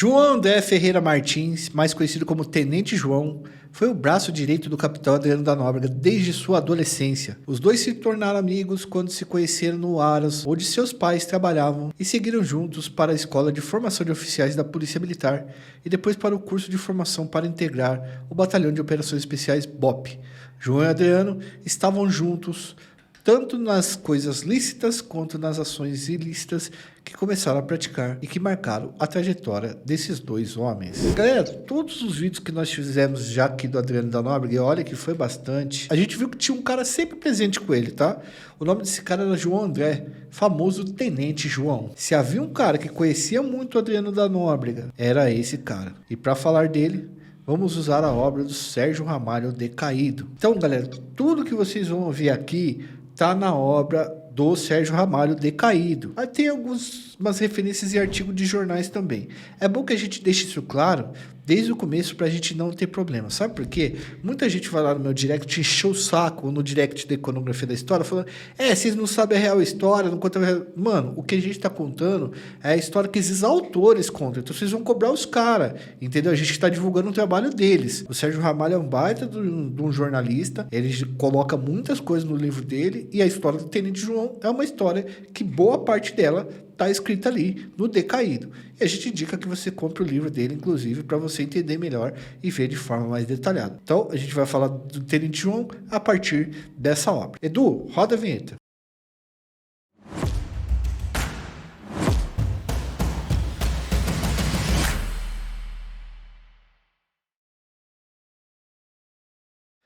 João André Ferreira Martins, mais conhecido como Tenente João, foi o braço direito do capitão Adriano da Nóbrega desde sua adolescência. Os dois se tornaram amigos quando se conheceram no Aras, onde seus pais trabalhavam, e seguiram juntos para a Escola de Formação de Oficiais da Polícia Militar e depois para o curso de formação para integrar o Batalhão de Operações Especiais BOP. João e Adriano estavam juntos tanto nas coisas lícitas quanto nas ações ilícitas que começaram a praticar e que marcaram a trajetória desses dois homens. Galera, todos os vídeos que nós fizemos já aqui do Adriano da Nóbrega, e olha que foi bastante, a gente viu que tinha um cara sempre presente com ele, tá? O nome desse cara era João André, famoso Tenente João. Se havia um cara que conhecia muito o Adriano da Nóbrega, era esse cara. E para falar dele, vamos usar a obra do Sérgio Ramalho Decaído. Então, galera, tudo que vocês vão ouvir aqui tá na obra do Sérgio Ramalho Decaído. Aí tem umas referências e artigos de jornais também. É bom que a gente deixe isso claro desde o começo para a gente não ter problema. Sabe por quê? Muita gente vai lá no meu direct, encheu o saco no direct da Iconografia da História, falando, vocês não sabem a real história, não contam a real... Mano, o que a gente tá contando é a história que esses autores contam. Então vocês vão cobrar os caras, entendeu? A gente tá divulgando o trabalho deles. O Sérgio Ramalho é um baita de um jornalista, ele coloca muitas coisas no livro dele, e a história do Tenente João é uma história que boa parte dela está escrita ali no Decaído. E a gente indica que você compre o livro dele, inclusive, para você entender melhor e ver de forma mais detalhada. Então, a gente vai falar do Tenente João a partir dessa obra. Edu, roda a vinheta.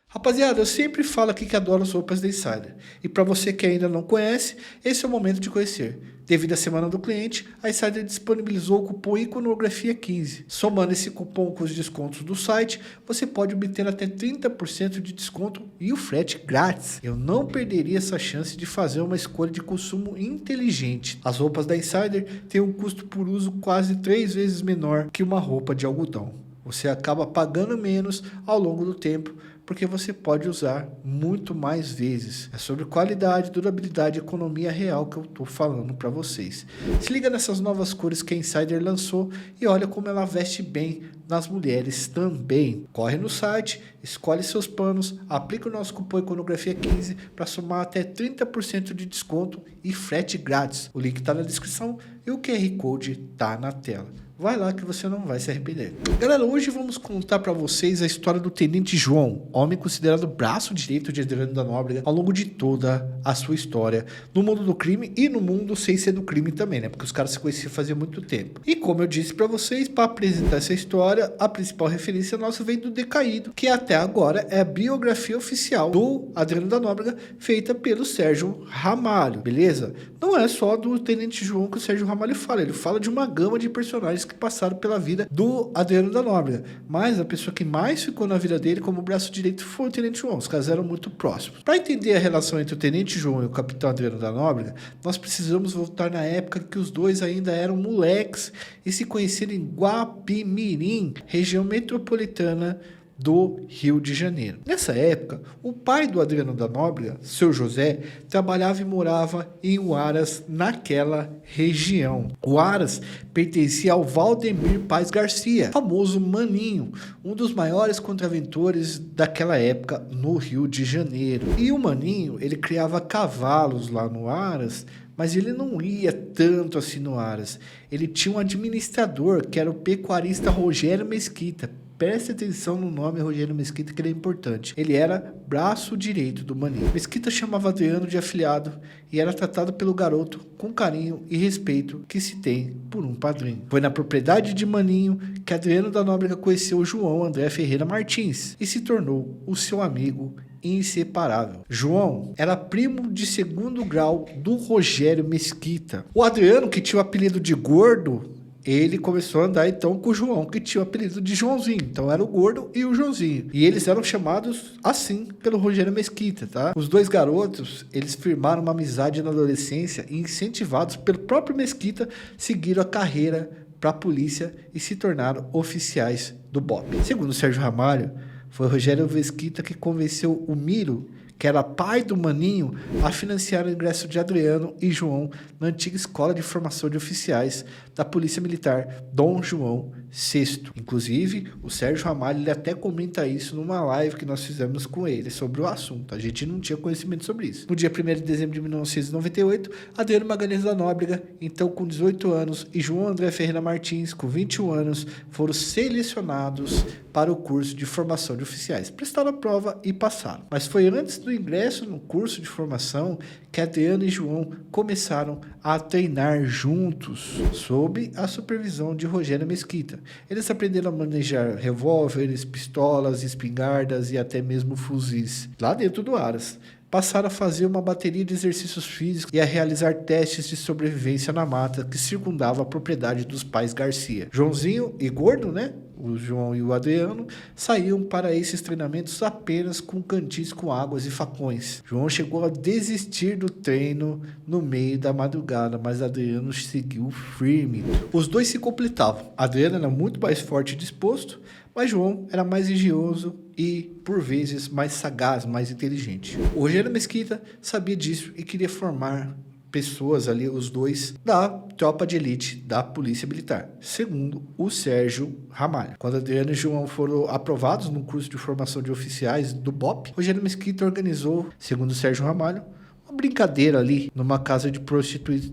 Rapaziada, eu sempre falo aqui que adoro as roupas da Insider. E para você que ainda não conhece, esse é o momento de conhecer. Devido à semana do cliente, a Insider disponibilizou o cupom Iconografia 15. Somando esse cupom com os descontos do site, você pode obter até 30% de desconto e o frete grátis. Eu não perderia essa chance de fazer uma escolha de consumo inteligente. As roupas da Insider têm um custo por uso quase 3 vezes menor que uma roupa de algodão. Você acaba pagando menos ao longo do tempo, porque você pode usar muito mais vezes. É sobre qualidade, durabilidade e economia real que eu estou falando para vocês. Se liga nessas novas cores que a Insider lançou e olha como ela veste bem nas mulheres também. Corre no site, escolhe seus panos, aplica o nosso cupom Iconografia 15 para somar até 30% de desconto e frete grátis. O link está na descrição e o QR Code está na tela. Vai lá que você não vai se arrepender. Galera, hoje vamos contar para vocês a história do Tenente João, homem considerado braço direito de Adriano da Nóbrega ao longo de toda a sua história no mundo do crime e no mundo sem ser do crime também, né? Porque os caras se conheciam fazia muito tempo. E como eu disse para vocês, para apresentar essa história, a principal referência nossa vem do Decaído, que até agora é a biografia oficial do Adriano da Nóbrega, feita pelo Sérgio Ramalho, beleza? Não é só do Tenente João que o Sérgio Ramalho fala, ele fala de uma gama de personagens que passaram pela vida do Adriano da Nóbrega, mas a pessoa que mais ficou na vida dele como braço direito foi o Tenente João. Os caras eram muito próximos. Para entender a relação entre o Tenente João e o Capitão Adriano da Nóbrega, nós precisamos voltar na época que os dois ainda eram moleques e se conheceram em Guapimirim, região metropolitana do Rio de Janeiro. Nessa época, o pai do Adriano da Nóbrega, seu José, trabalhava e morava em Huaras, naquela região. Huaras pertencia ao Valdemir Paz Garcia, famoso Maninho, um dos maiores contraventores daquela época no Rio de Janeiro. E o Maninho, ele criava cavalos lá no Huaras, mas ele não ia tanto assim no Huaras. Ele tinha um administrador, que era o pecuarista Rogério Mesquita. Preste atenção no nome Rogério Mesquita, que ele é importante. Ele era braço direito do Maninho. Mesquita chamava Adriano de afilhado e era tratado pelo garoto com carinho e respeito que se tem por um padrinho. Foi na propriedade de Maninho que Adriano da Nóbrega conheceu João André Ferreira Martins e se tornou o seu amigo inseparável. João era primo de segundo grau do Rogério Mesquita. O Adriano, que tinha o apelido de Gordo, ele começou a andar então com o João, que tinha o apelido de Joãozinho. Então era o Gordo e o Joãozinho. E eles eram chamados assim pelo Rogério Mesquita, tá? Os dois garotos, eles firmaram uma amizade na adolescência e, incentivados pelo próprio Mesquita, seguiram a carreira para a polícia e se tornaram oficiais do BOP. Segundo Sérgio Ramalho, foi Rogério Mesquita que convenceu o Miro, que era pai do Maninho, a financiar o ingresso de Adriano e João na antiga Escola de Formação de Oficiais da Polícia Militar Dom João VI. Inclusive, o Sérgio Ramalho ele até comenta isso numa live que nós fizemos com ele sobre o assunto. A gente não tinha conhecimento sobre isso. No dia 1º de dezembro de 1998, Adriano Magalhães da Nóbrega, então com 18 anos, e João André Ferreira Martins, com 21 anos, foram selecionados para o curso de formação de oficiais. Prestaram a prova e passaram. Mas foi antes do ingresso no curso de formação que Adriano e João começaram a treinar juntos, sob a supervisão de Rogério Mesquita. Eles aprenderam a manejar revólveres, pistolas, espingardas e até mesmo fuzis, lá dentro do Aras. Passaram a fazer uma bateria de exercícios físicos e a realizar testes de sobrevivência na mata que circundava a propriedade dos pais Garcia. Joãozinho e Gordo, né? O João e o Adriano saíam para esses treinamentos apenas com cantis com águas e facões. João chegou a desistir do treino no meio da madrugada, mas Adriano seguiu firme. Os dois se completavam. Adriano era muito mais forte e disposto, mas João era mais engenhoso e, por vezes, mais sagaz, mais inteligente. O Rogério Mesquita sabia disso e queria formar pessoas ali, os dois, da tropa de elite da Polícia Militar, segundo o Sérgio Ramalho. Quando Adriano e João foram aprovados no curso de formação de oficiais do BOP, Rogério Mesquita organizou, segundo o Sérgio Ramalho, uma brincadeira ali numa casa de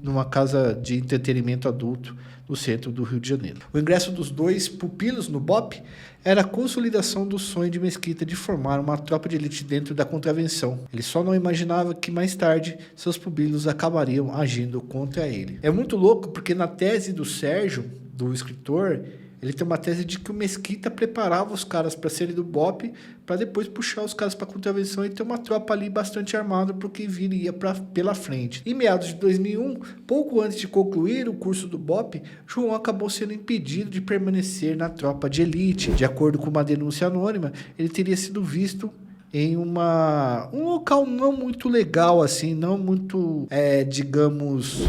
numa casa de entretenimento adulto no centro do Rio de Janeiro. O ingresso dos dois pupilos no BOP era a consolidação do sonho de Mesquita de formar uma tropa de elite dentro da contravenção. Ele só não imaginava que mais tarde seus pupilos acabariam agindo contra ele. É muito louco porque na tese do Sérgio, do escritor, ele tem uma tese de que o Mesquita preparava os caras para serem do BOP, para depois puxar os caras para contravenção e ter uma tropa ali bastante armada porque viria pela frente. Em meados de 2001, pouco antes de concluir o curso do BOP, João acabou sendo impedido de permanecer na tropa de elite. De acordo com uma denúncia anônima, ele teria sido visto em um local não muito legal, assim, não muito,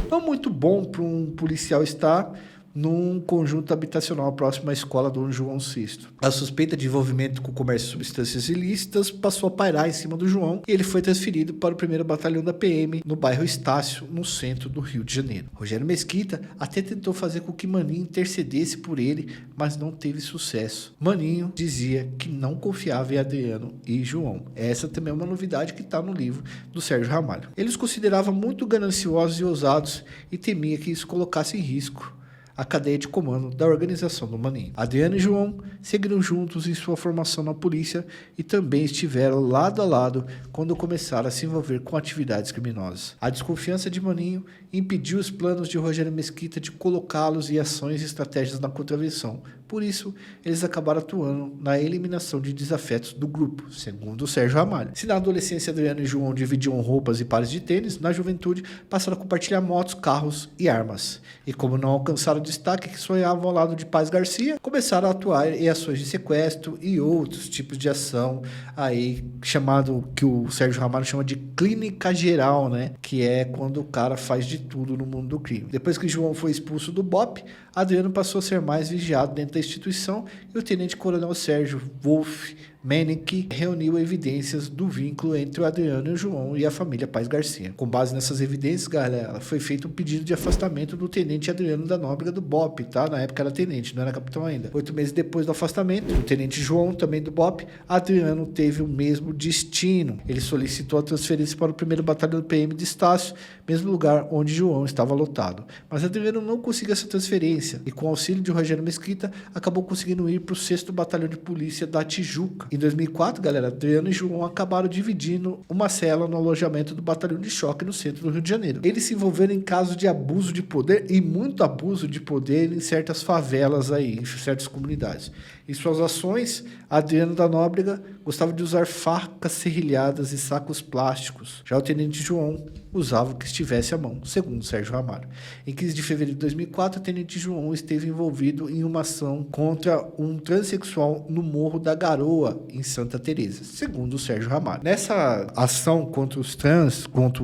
não muito bom para um policial estar, num conjunto habitacional próximo à escola Dom João VI. A suspeita de envolvimento com o comércio de substâncias ilícitas passou a pairar em cima do João e ele foi transferido para o 1º Batalhão da PM, no bairro Estácio, no centro do Rio de Janeiro. Rogério Mesquita até tentou fazer com que Maninho intercedesse por ele, mas não teve sucesso. Maninho dizia que não confiava em Adriano e João. Essa também é uma novidade que está no livro do Sérgio Ramalho. Ele os considerava muito gananciosos e ousados e temia que isso colocasse em risco a cadeia de comando da organização do Maninho. Adriano e João seguiram juntos em sua formação na polícia e também estiveram lado a lado quando começaram a se envolver com atividades criminosas. A desconfiança de Maninho impediu os planos de Rogério Mesquita de colocá-los em ações e estratégias na contravenção. Por isso, eles acabaram atuando na eliminação de desafetos do grupo, segundo o Sérgio Ramalho. Se na adolescência Adriano e João dividiam roupas e pares de tênis, na juventude passaram a compartilhar motos, carros e armas. E como não alcançaram o destaque que sonhavam ao lado de Paz Garcia, começaram a atuar em ações de sequestro e outros tipos de ação aí, chamado, que o Sérgio Ramalho chama de clínica geral, né? Que é quando o cara faz de tudo no mundo do crime. Depois que João foi expulso do BOP, Adriano passou a ser mais vigiado dentro da instituição e o tenente-coronel Sérgio Wolf Menink reuniu evidências do vínculo entre o Adriano e o João e a família Paz Garcia. Com base nessas evidências, galera, foi feito um pedido de afastamento do tenente Adriano da Nóbrega do BOP, tá? Na época era tenente, não era capitão ainda. 8 meses depois do afastamento do tenente João, também do BOP, Adriano teve o mesmo destino. Ele solicitou a transferência para o 1º Batalhão do PM de Estácio, mesmo lugar onde João estava lotado. Mas Adriano não conseguiu essa transferência e, com o auxílio de Rogério Mesquita, acabou conseguindo ir para o 6º Batalhão de Polícia da Tijuca. Em 2004, galera, Adriano e João acabaram dividindo uma cela no alojamento do Batalhão de Choque no centro do Rio de Janeiro. Eles se envolveram em casos de abuso de poder e muito abuso de poder em certas favelas aí, em certas comunidades. Em suas ações, Adriano da Nóbrega gostava de usar facas serrilhadas e sacos plásticos. Já o tenente João usava o que estivesse à mão, segundo Sérgio Ramalho. Em 15 de fevereiro de 2004, o tenente João esteve envolvido em uma ação contra um transexual no Morro da Garoa, em Santa Teresa, segundo o Sérgio Ramalho. Nessa ação contra os trans, contra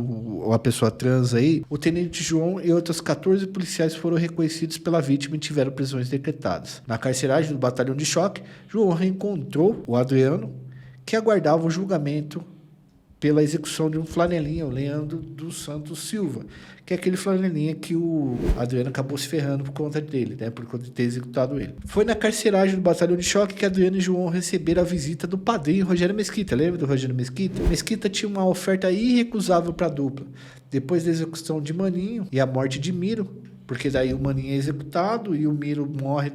a pessoa trans aí, o tenente João e outros 14 policiais foram reconhecidos pela vítima e tiveram prisões decretadas. Na carceragem do Batalhão de Choque, João reencontrou o Adriano, que aguardava o julgamento pela execução de um flanelinha, o Leandro dos Santos Silva, que é aquele flanelinha que o Adriano acabou se ferrando por conta dele, né, por conta de ter executado ele. Foi na carceragem do Batalhão de Choque que Adriano e João receberam a visita do padrinho Rogério Mesquita. Lembra do Rogério Mesquita? Mesquita tinha uma oferta irrecusável para a dupla. Depois da execução de Maninho e a morte de Miro, porque daí o Maninho é executado e o Miro morre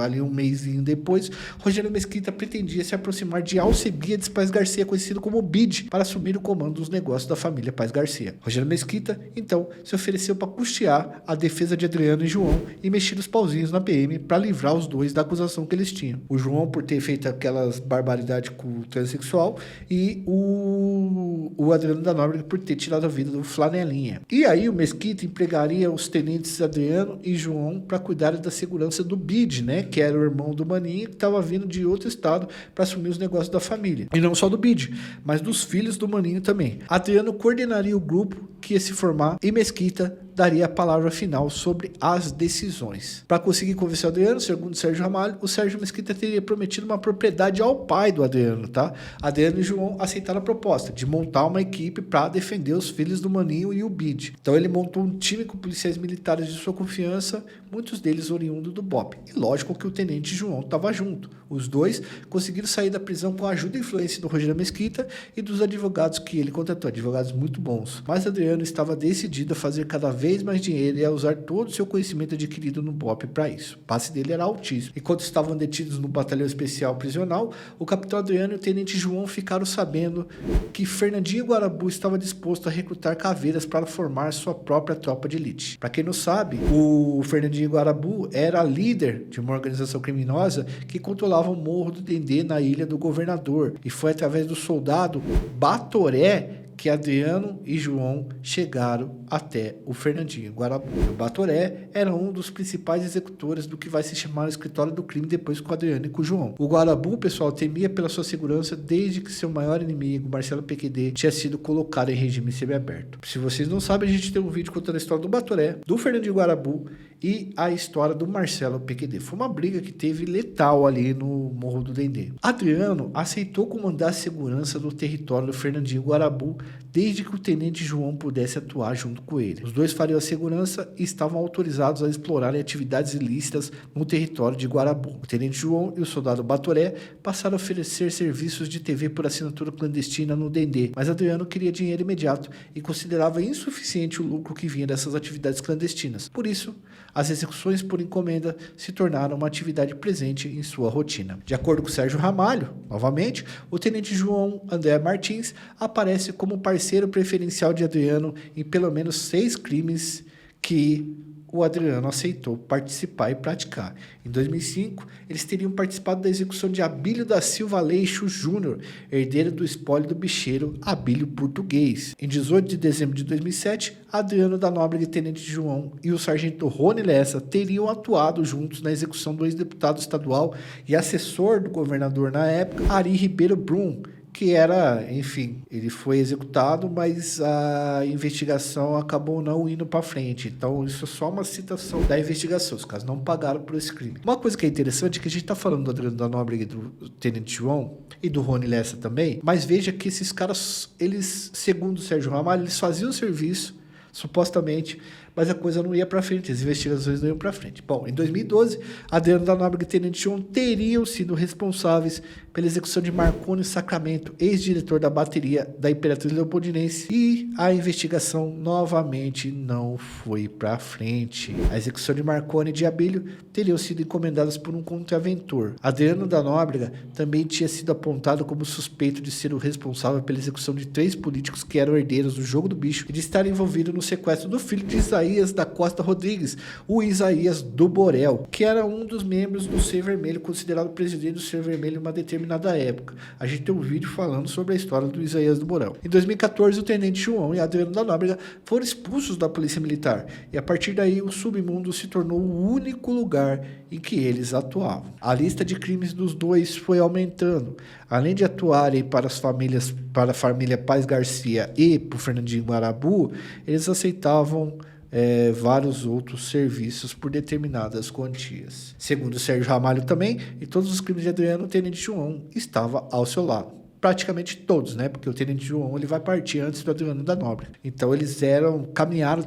ali um mêsinho depois, Rogério Mesquita pretendia se aproximar de Alcebiades Paz Garcia, conhecido como Bid, para assumir o comando dos negócios da família Paz Garcia. Rogério Mesquita, então, se ofereceu para custear a defesa de Adriano e João e mexer os pauzinhos na PM para livrar os dois da acusação que eles tinham. O João por ter feito aquelas barbaridades com o transexual e o Adriano da Nóbrega por ter tirado a vida do Flanelinha. E aí o Mesquita empregaria os tenentes Adriano e João para cuidar da segurança do Bid, né, que era o irmão do Maninho, que estava vindo de outro estado para assumir os negócios da família. E não só do Bid, mas dos filhos do Maninho também. Adriano coordenaria o grupo que ia se formar e Mesquita daria a palavra final sobre as decisões. Para conseguir convencer o Adriano, segundo Sérgio Ramalho, o Sérgio Mesquita teria prometido uma propriedade ao pai do Adriano, tá? Adriano e João aceitaram a proposta de montar uma equipe para defender os filhos do Maninho e o Bid. Então ele montou um time com policiais militares de sua confiança, muitos deles oriundos do BOPE. E lógico que o tenente João estava junto. Os dois conseguiram sair da prisão com a ajuda e influência do Rogério Mesquita e dos advogados que ele contratou, advogados muito bons. Mas Adriano estava decidido a fazer cada vez mais dinheiro e a usar todo o seu conhecimento adquirido no BOPE para isso. O passe dele era altíssimo. Enquanto estavam detidos no batalhão especial prisional, o capitão Adriano e o tenente João ficaram sabendo que Fernandinho Guarabu estava disposto a recrutar caveiras para formar sua própria tropa de elite. Para quem não sabe, o Fernandinho Guarabu era líder de uma organização criminosa que controlava o Morro do Dendê na Ilha do Governador, e foi através do soldado Batoré que Adriano e João chegaram até o Fernandinho Guarabu. O Batoré era um dos principais executores do que vai se chamar o escritório do crime depois com o Adriano e com o João. O Guarabu, pessoal, temia pela sua segurança desde que seu maior inimigo, Marcelo PQD, tinha sido colocado em regime semiaberto. Se vocês não sabem, a gente tem um vídeo contando a história do Batoré, do Fernandinho Guarabu e a história do Marcelo PQD. Foi uma briga que teve letal ali no Morro do Dendê. Adriano aceitou comandar a segurança do território do Fernandinho Guarabu desde que o tenente João pudesse atuar junto com ele. Os dois fariam a segurança e estavam autorizados a explorarem atividades ilícitas no território de Guarabu. O tenente João e o soldado Batoré passaram a oferecer serviços de TV por assinatura clandestina no Dendê, mas Adriano queria dinheiro imediato e considerava insuficiente o lucro que vinha dessas atividades clandestinas. Por isso, as execuções por encomenda se tornaram uma atividade presente em sua rotina. De acordo com Sérgio Ramalho, novamente, o tenente João André Martins aparece como parceiro preferencial de Adriano em pelo menos 6 crimes que o Adriano aceitou participar e praticar. Em 2005, eles teriam participado da execução de Abílio da Silva Aleixo Júnior, herdeiro do espólio do bicheiro Abílio Português. Em 18 de dezembro de 2007, Adriano da Nóbrega e Tenente João e o sargento Rony Lessa teriam atuado juntos na execução do ex-deputado estadual e assessor do governador na época, Ari Ribeiro Brum, que era, enfim, ele foi executado, mas a investigação acabou não indo para frente. Então, isso é só uma citação da investigação. Os caras não pagaram por esse crime. Uma coisa que é interessante é que a gente está falando do Adriano da Nóbrega e do Tenente João e do Rony Lessa também, mas veja que esses caras, eles, segundo o Sérgio Ramalho, eles faziam o serviço, supostamente, mas a coisa não ia para frente, as investigações não iam para frente. Bom, em 2012, Adriano da Nóbrega e Tenente João teriam sido responsáveis pela execução de Marconi Sacramento, ex-diretor da bateria da Imperatriz Leopoldinense, e a investigação novamente não foi para frente. A execução de Marconi e de Abílio teriam sido encomendadas por um contraventor. Adriano da Nóbrega também tinha sido apontado como suspeito de ser o responsável pela execução de 3 políticos que eram herdeiros do Jogo do Bicho e de estar envolvido no sequestro do filho de Isaías da Costa Rodrigues, o Isaías do Borel, que era um dos membros do Ser Vermelho, considerado presidente do Ser Vermelho em uma determinada época. A gente tem um vídeo falando sobre a história do Isaías do Borel. Em 2014, o Tenente João e Adriano da Nóbrega foram expulsos da Polícia Militar, e a partir daí o submundo se tornou o único lugar em que eles atuavam. A lista de crimes dos dois foi aumentando. Além de atuarem para a família Paz Garcia e para o Fernandinho Guarabu, eles aceitavam vários outros serviços por determinadas quantias. Segundo Sérgio Ramalho também, em todos os crimes de Adriano, o Tenente João estava ao seu lado. praticamente todos, né? Porque o Tenente João ele vai partir antes do Adriano da Nóbrega. Então eles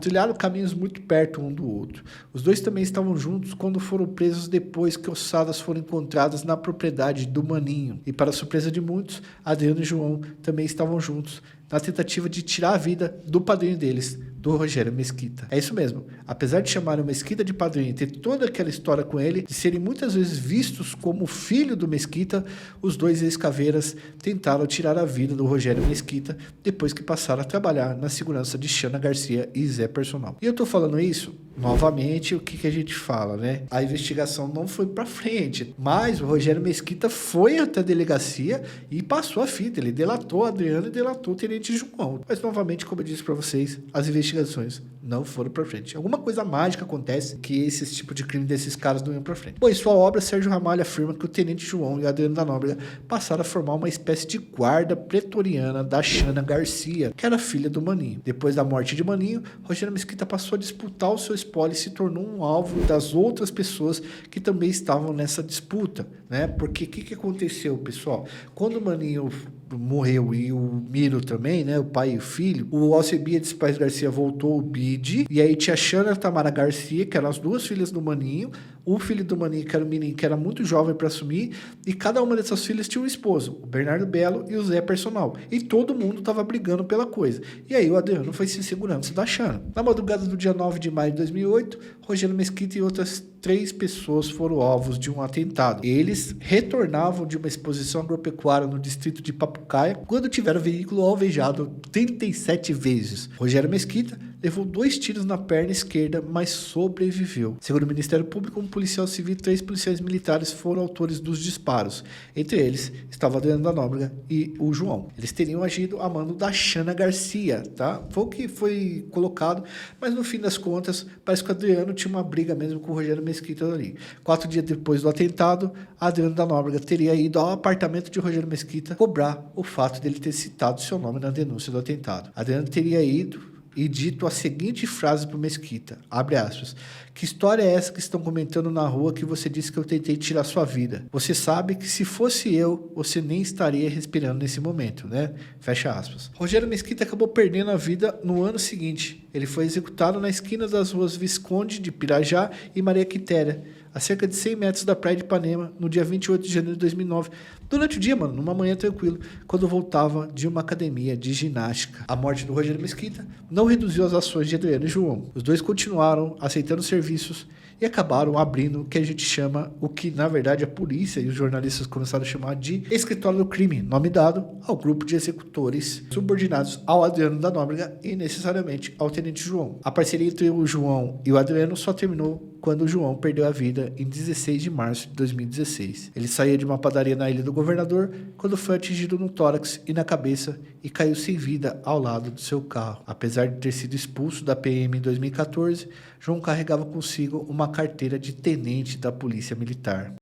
trilharam caminhos muito perto um do outro. Os dois também estavam juntos quando foram presos depois que ossadas foram encontradas na propriedade do Maninho. E para surpresa de muitos, Adriano e João também estavam juntos na tentativa de tirar a vida do padrinho deles, do Rogério Mesquita. É isso mesmo. Apesar de chamarem o Mesquita de padrinho e ter toda aquela história com ele, de serem muitas vezes vistos como filho do Mesquita, os dois ex-caveiras tentaram tirar a vida do Rogério Mesquita depois que passaram a trabalhar na segurança de Xana Garcia e Zé Personal. E eu tô falando isso, novamente, o que a gente fala, né? A investigação não foi pra frente, mas o Rogério Mesquita foi até a delegacia e passou a fita. Ele delatou o Adriano e delatou o Tenente João. Mas, novamente, como eu disse pra vocês, as investigações não foram pra frente. Alguma coisa mágica acontece que esse tipo de crime desses caras não iam pra frente. Bom, em sua obra, Sérgio Ramalho afirma que o Tenente João e o Adriano da Nóbrega passaram a formar uma espécie de guarda pretoriana da Xana Garcia, que era filha do Maninho. Depois da morte de Maninho, Rogério Mesquita passou a disputar o seu espólio e se tornou um alvo das outras pessoas que também estavam nessa disputa, né? Porque o que aconteceu, pessoal? Quando o Maninho morreu e o Miro também, né, o pai e o filho, o Alcebiades Paz Garcia voltou o bid, e aí tinha a Xana Tamara Garcia, que eram as duas filhas do Maninho, o filho do Maninho, que era o menino, que era muito jovem para assumir, e cada uma dessas filhas tinha um esposo, o Bernardo Belo e o Zé Personal, e todo mundo tava brigando pela coisa, e aí o Adriano foi sem segurança da Xana. Na madrugada do dia 9 de maio de 2008, Rogério Mesquita e outras 3 pessoas foram alvos de um atentado. Eles retornavam de uma exposição agropecuária no distrito de Papucaia quando tiveram o veículo alvejado 37 vezes. Rogério Mesquita levou 2 tiros na perna esquerda, mas sobreviveu. Segundo o Ministério Público, um policial civil e 3 policiais militares foram autores dos disparos. Entre eles estava Adriano da Nóbrega e o João. Eles teriam agido a mando da Xana Garcia, tá? Foi o que foi colocado, mas no fim das contas, parece que o Adriano tinha uma briga mesmo com o Rogério Mesquita ali. 4 dias depois do atentado, Adriano da Nóbrega teria ido ao apartamento de Rogério Mesquita cobrar o fato dele ter citado seu nome na denúncia do atentado. Adriano teria ido e dito a seguinte frase para o Mesquita, abre aspas, que história é essa que estão comentando na rua que você disse que eu tentei tirar sua vida? Você sabe que se fosse eu, você nem estaria respirando nesse momento, né? Fecha aspas. Rogério Mesquita acabou perdendo a vida no ano seguinte. Ele foi executado na esquina das ruas Visconde de Pirajá e Maria Quitéria, a cerca de 100 metros da praia de Ipanema, no dia 28 de janeiro de 2009. Durante o dia, mano, numa manhã tranquila, quando voltava de uma academia de ginástica. A morte do Rogério Mesquita não reduziu as ações de Adriano e João. Os dois continuaram aceitando serviços e acabaram abrindo o que a gente chama, o que na verdade a polícia e os jornalistas começaram a chamar de escritório do crime, nome dado ao grupo de executores subordinados ao Adriano da Nóbrega e necessariamente ao Tenente João. A parceria entre o João e o Adriano só terminou quando o João perdeu a vida em 16 de março de 2016. Ele saía de uma padaria na Ilha do Governador quando foi atingido no tórax e na cabeça e caiu sem vida ao lado do seu carro. Apesar de ter sido expulso da PM em 2014, João carregava consigo uma carteira de tenente da Polícia Militar.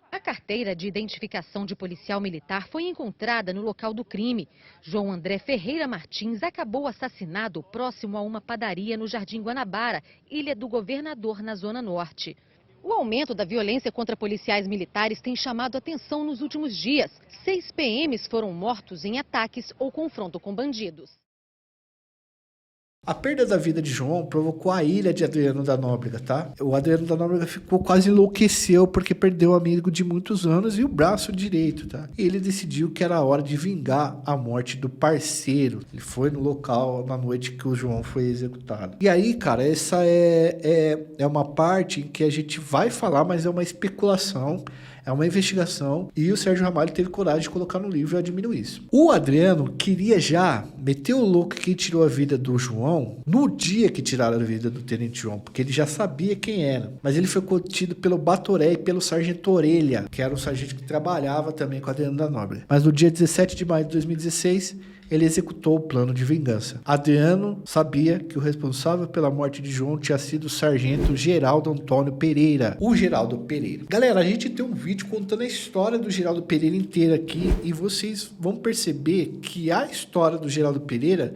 A carteira de identificação de policial militar foi encontrada no local do crime. João André Ferreira Martins acabou assassinado próximo a uma padaria no Jardim Guanabara, Ilha do Governador, na Zona Norte. O aumento da violência contra policiais militares tem chamado atenção nos últimos dias. 6 PMs foram mortos em ataques ou confronto com bandidos. A perda da vida de João provocou a ira de Adriano da Nóbrega, tá? O Adriano da Nóbrega ficou quase enlouqueceu porque perdeu um amigo de muitos anos e o braço direito, tá? E ele decidiu que era a hora de vingar a morte do parceiro. Ele foi no local na noite que o João foi executado. E aí, cara, essa é uma parte em que a gente vai falar, mas é uma especulação. É uma investigação e o Sérgio Ramalho teve coragem de colocar no livro e eu admiro isso. O Adriano queria já meter o louco que tirou a vida do João no dia que tiraram a vida do Tenente João, porque ele já sabia quem era. Mas ele foi contido pelo Batoré e pelo Sargento Orelha, que era um sargento que trabalhava também com o Adriano da Nóbrega. Mas no dia 17 de maio de 2016, ele executou o plano de vingança. Adriano sabia que o responsável pela morte de João tinha sido o sargento Geraldo Antônio Pereira. O Geraldo Pereira. Galera, a gente tem um vídeo contando a história do Geraldo Pereira inteira aqui e vocês vão perceber que a história do Geraldo Pereira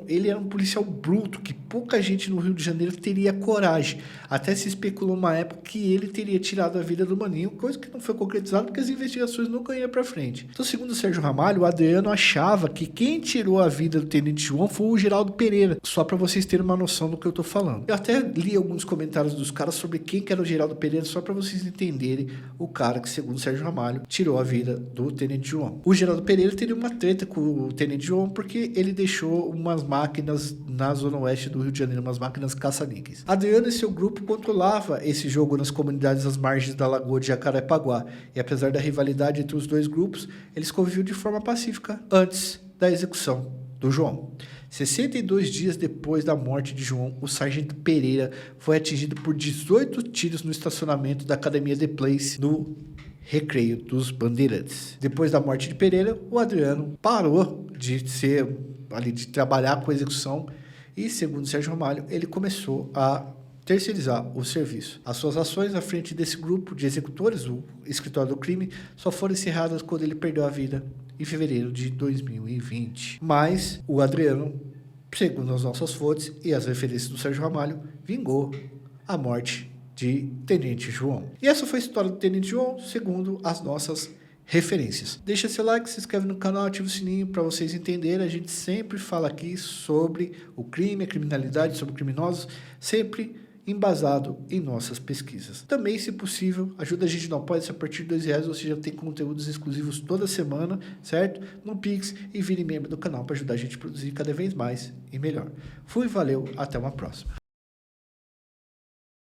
ele era um policial bruto, que pouca gente no Rio de Janeiro teria coragem. Até se especulou uma época que ele teria tirado a vida do Maninho, coisa que não foi concretizada porque as investigações nunca iam para frente. Então, segundo o Sérgio Ramalho, o Adriano achava que quem tirou a vida do Tenente João foi o Geraldo Pereira, só para vocês terem uma noção do que eu tô falando. Eu até li alguns comentários dos caras sobre quem que era o Geraldo Pereira, só para vocês entenderem o cara que, segundo o Sérgio Ramalho, tirou a vida do Tenente João. O Geraldo Pereira teria uma treta com o Tenente João porque ele deixou umas máquinas na zona oeste do Rio de Janeiro, umas máquinas caça-níqueis. Adriano e seu grupo controlava esse jogo nas comunidades às margens da Lagoa de Jacarepaguá, e apesar da rivalidade entre os dois grupos, eles conviviam de forma pacífica antes da execução do João. 62 dias depois da morte de João, o sargento Pereira foi atingido por 18 tiros no estacionamento da Academia The Place, no Recreio dos Bandeirantes. Depois da morte de Pereira, o Adriano parou de trabalhar com a execução e, segundo Sérgio Ramalho, ele começou a terceirizar o serviço. As suas ações à frente desse grupo de executores, o escritório do crime, só foram encerradas quando ele perdeu a vida em fevereiro de 2020. Mas o Adriano, segundo as nossas fontes e as referências do Sérgio Ramalho, vingou a morte de Tenente João. E essa foi a história do Tenente João, segundo as nossas referências. Deixa seu like, se inscreve no canal, ativa o sininho para vocês entenderem. A gente sempre fala aqui sobre o crime, a criminalidade, sobre criminosos, sempre embasado em nossas pesquisas. Também, se possível, ajuda a gente no Apoia-se a partir de R$2, você já tem conteúdos exclusivos toda semana, certo? No Pix, e vire membro do canal para ajudar a gente a produzir cada vez mais e melhor. Fui, valeu, até uma próxima.